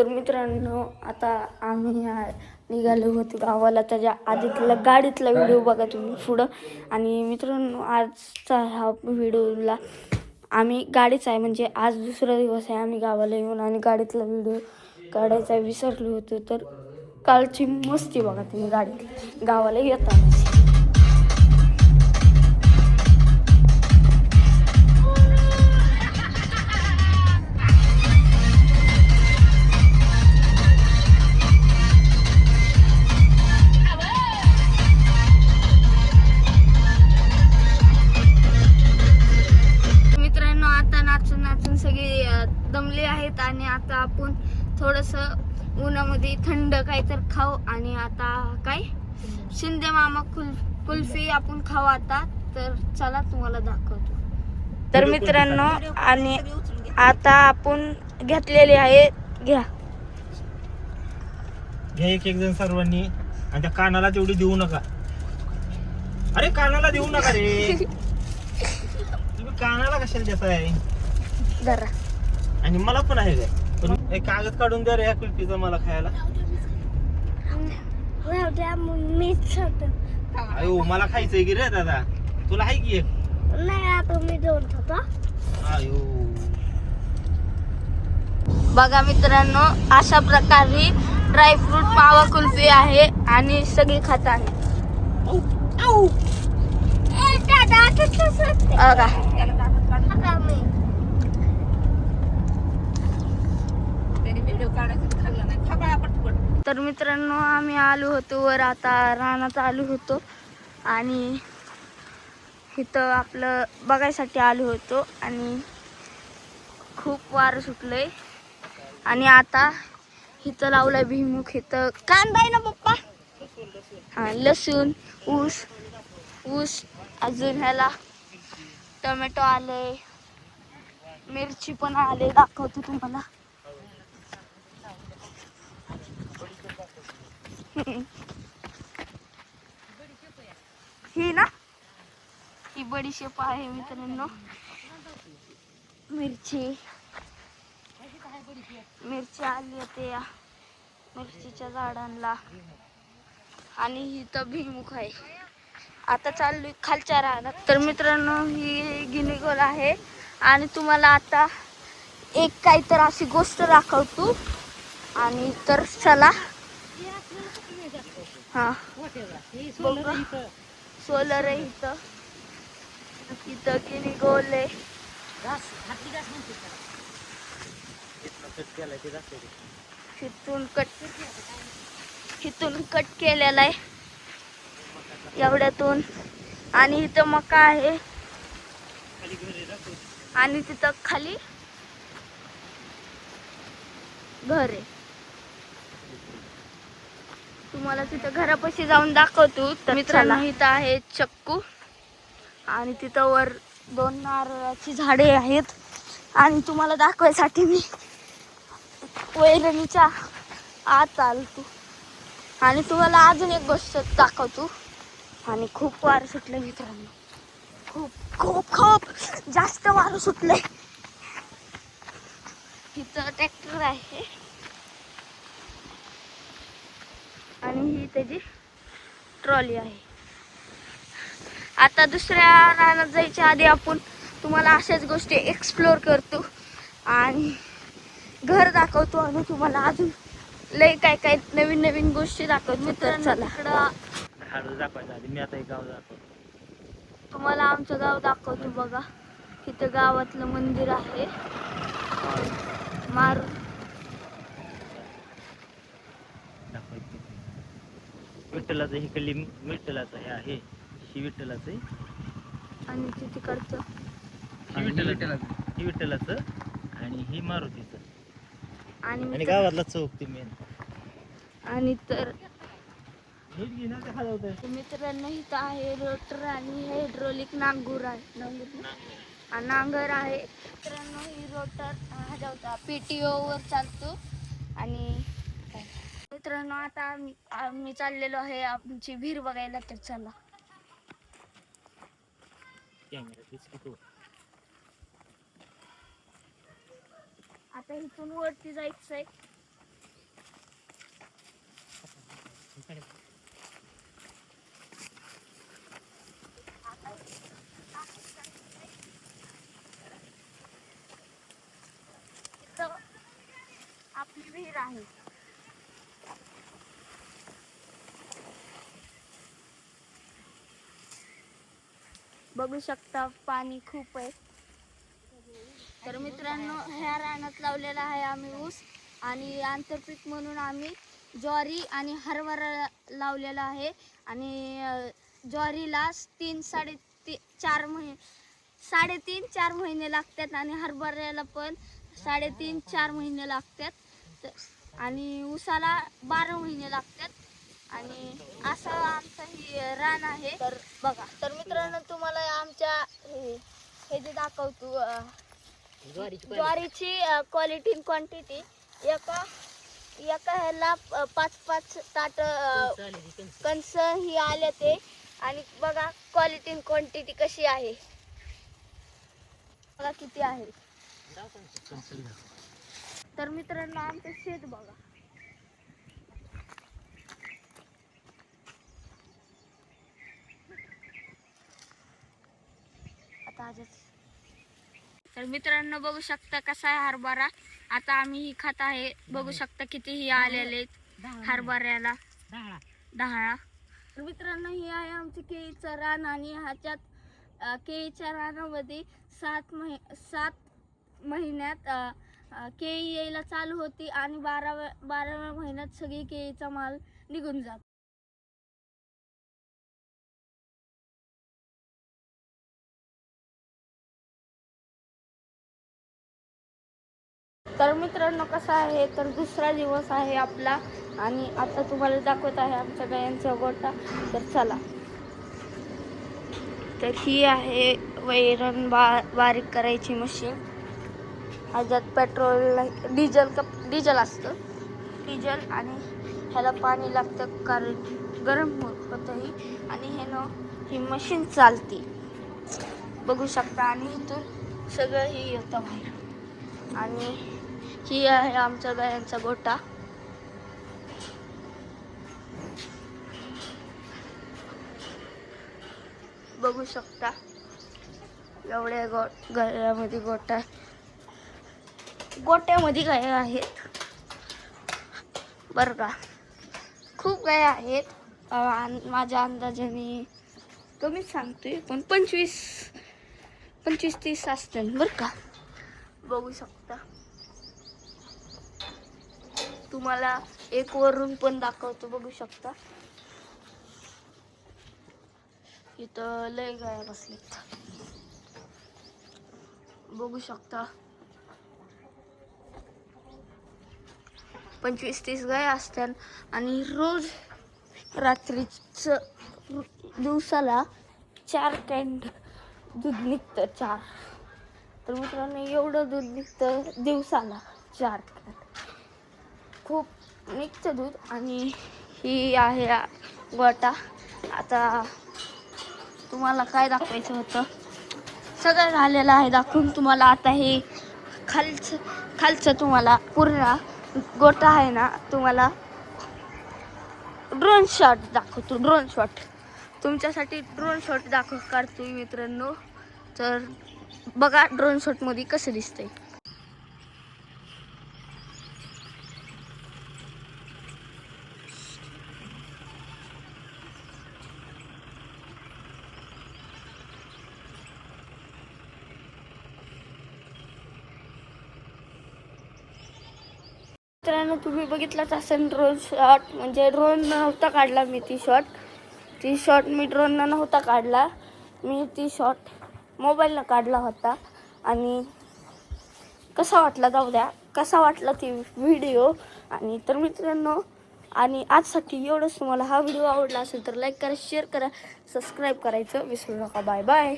तर मित्रांनो, आता आम्ही निघालो होतो गावाला. त्याच्या आधीतला गाडीतला व्हिडिओ बघा तुम्ही पुढं. आणि मित्रांनो, आजचा हा व्हिडिओला आम्ही गाडीच आहे, म्हणजे आज दुसरा दिवस आहे आम्ही गावाला येऊन आणि गाडीतला व्हिडिओ काढायचा विसरलो होतो. तर कालची मस्ती बघा तुम्ही गाडीत गावाला येताना. मित्रांनो, आता नाचून नाचून सगळे दमले आहेत आणि आता आपण थोडंसं उन्हामध्ये थंड काहीतरी खाऊ. आणि आता काय शिंदे मामा कुल्फी आपण खाऊ आता. तर चला तुम्हाला दाखवतो. तर मित्रांनो, आणि आता आपण घेतलेले आहे. घ्या एक एक जण सर्वांनी. आणि त्या कानाला तेवढी देऊ नका. अरे कानाला देऊ नका रे. तुम्ही कानाला कशाला देताय जरा. आणि मला पण आहे काय, पण एक कागद काढून द्या रे या कुल्फीचा मला खायला. अयो मला खायचंय की रे दादा. तुला आहे की एक? नाही, आता मी दोन खातो. अयो बघा मित्रांनो, अशा प्रकारे ड्रायफ्रूट मावा कुल्फी आहे आणि सगळी खात आहे. तर मित्रांनो, आम्ही आलो होतो वर, आता रानात आलो होतो आणि इथं आपलं बघायसाठी आलो होतो. आणि खूप वारं सुटलंय. आणि आता इथं लावलाय भिमुख. इथं कांदा आहे ना पप्पा, हा लसूण, ऊस अजून ह्याला टोमॅटो आले, मिरची पण आले, दाखवतो तुम्हाला. ही ना, ही बडीशेप आहे मित्रांनो. मिरची आली होते या मिरचीच्या झाडांना. आणि ही तर भिमुख आहे. आता चाललोय खालच्या रानात. तर मित्रांनो, ही गिनीगोल आहे आणि तुम्हाला आता एक काहीतरी अशी गोष्ट दाखवतो. आणि तर चला. हा बघा, सोलर आहे इथं. इथं गिनीगोल आहे. इथून कट केलेला आहे एवढ्यातून. आणि इथं मका आहे आणि तिथं खाली घर आहे. तुम्हाला तिथं घरापाशी जाऊन दाखवतो. तर मित्रांनो, इथं आहे चक्कू आणि तिथं वर 2 नारळाची झाडे आहेत. आणि तुम्हाला दाखवायसाठी मी वैरणीच्या आत चालतो. आणि तुम्हाला अजून एक गोष्ट दाखवतो. आणि खूप वारं सुटलंय मित्रांनो, खूप खूप खूप जास्त वारं सुटलंय. इथं ट्रॅक्टर आहे आणि ही त्याची ट्रॉली आहे. आता दुसऱ्या रानात जायच्या आधी आपण तुम्हाला अशाच गोष्टी एक्सप्लोर करतो आणि घर दाखवतो. आणि तुम्हाला अजून लय काय नवीन नवीन गोष्टी दाखवतो. तर चला. मी आता एक गाव दाखवतो तुम्हाला आमचं गाव दाखवतो. बघा, इथं गावातलं मंदिर आहे. विठ्ठलाचं हे कली विठ्ठलाचं हे आहे. ही विठ्ठलाचं आणि तिकडचं ही विठ्ठलाचं आणि ही मारुतीचं. आणि गावातला चौक ते मेन. आणि तर मित्रांनो, इथं आहे रोटर आणि हायड्रोलिक नांगर आहे. मित्रांनो, ही रोटर ह्याच्या PTO वर चालतो. आणि मित्रांनो, आता आम्ही चाललेलो आहे आमची विहीर बघायला. तर चला. आता इथून वरती जायचंय विहीर आहे. बघू शकता पाणी खूप आहे. तर मित्रांनो, ह्या रानात लावलेला आहे आम्ही ऊस आणि आंतरपीक म्हणून आम्ही ज्वारी आणि हरभरा लावलेला आहे. आणि ज्वारीला 3-4 महिने लागतात आणि हरभऱ्याला पण 3.5-4 महिने लागतात आणि ऊसाला 12 महिने लागतात. आणि असं आमचं ही रान आहे. तर बघा, तर मित्रांनो तुम्हाला आमच्या हे जे दाखवतो ज्वारीची क्वालिटी क्वांटिटी. एका ह्याला 5-5 ताट कणस ही आले ते. आणि बघा क्वालिटी क्वांटिटी कशी आहे, बघा किती आहे. तर मित्रांनो आमचं शेत बघा. तर मित्रांनो बघू शकता कसा आहे हरभरा. आता आम्ही ही खात आहे. बघू शकता किती ही आलेले हरभऱ्याला डहाळा. तर मित्रांनो ही आहे आमची केळीचं रान आणि ह्याच्यात केळीच्या रानामध्ये 7 महिन्यात केळी यायला चालू होती आणि 12व्या महिन्यात सगळी केळीचा माल निघून जातो. तर मित्रांनो कसा आहे, तर दुसरा दिवस आहे आपला आणि आता तुम्हाला दाखवत आहे आमच्या गायांचा गोठा. तर चला. तर ही आहे वैरण बारीक करायची मशीन. ह्याच्यात पेट्रोल डिझेल असतं. डिझेल आणि ह्याला पाणी लागतं कारण गरम होतं ही. आणि ह्यानं ही मशीन चालते बघू शकता. आणि इथून सगळं ही येतं बाहेर. आणि ही आहे आमच्या गायांचा गोठा. बघू शकता एवढ्या गायामध्ये गोट्यामध्ये गाय आहेत बरं का. खूप गाय आहेत. माझ्या अंदाजाने कमीच सांगतोय पण 25-30 असतील बरं का. बघू शकता. तुम्हाला एक वरून पण दाखवतो. बघू शकता इथं लय गाय बसलेत. बघू शकता 25-30 गाय असतात. आणि रोज दिवसाला 4 कॅन दूध निघतं. 4. तर मित्रांनो एवढं दूध निघतं दिवसाला 4 कॅन. खूप निघतं दूध. आणि ही आहे गोठा. आता तुम्हाला काय दाखवायचं होतं सगळं झालेलं आहे दाखवून तुम्हाला. आता हे खालचं तुम्हाला पूर्ण गोठा आहे ना, तुम्हाला ड्रोन शॉट दाखवतो. ड्रोन शॉट तुमच्यासाठी ड्रोन शॉट काढतोय मित्रांनो. तर बघा ड्रोन शॉट मध्ये कसं दिसतंय. मित्रांनो तुम्ही बघितलाच असेल ड्रोन शॉट. म्हणजे ड्रोन नव्हता काढला मी ती शॉट मी ड्रोननं नव्हता काढला. मी ती शॉट मोबाईलनं काढला होता. आणि कसा वाटला जाऊ द्या, कसा वाटला ती व्हिडिओ. आणि तर मित्रांनो आणि आजसाठी एवढंच. तुम्हाला हा व्हिडिओ आवडला असेल तर लाईक करा, शेअर करा, सबस्क्राईब करायचं विसरू नका. Bye bye.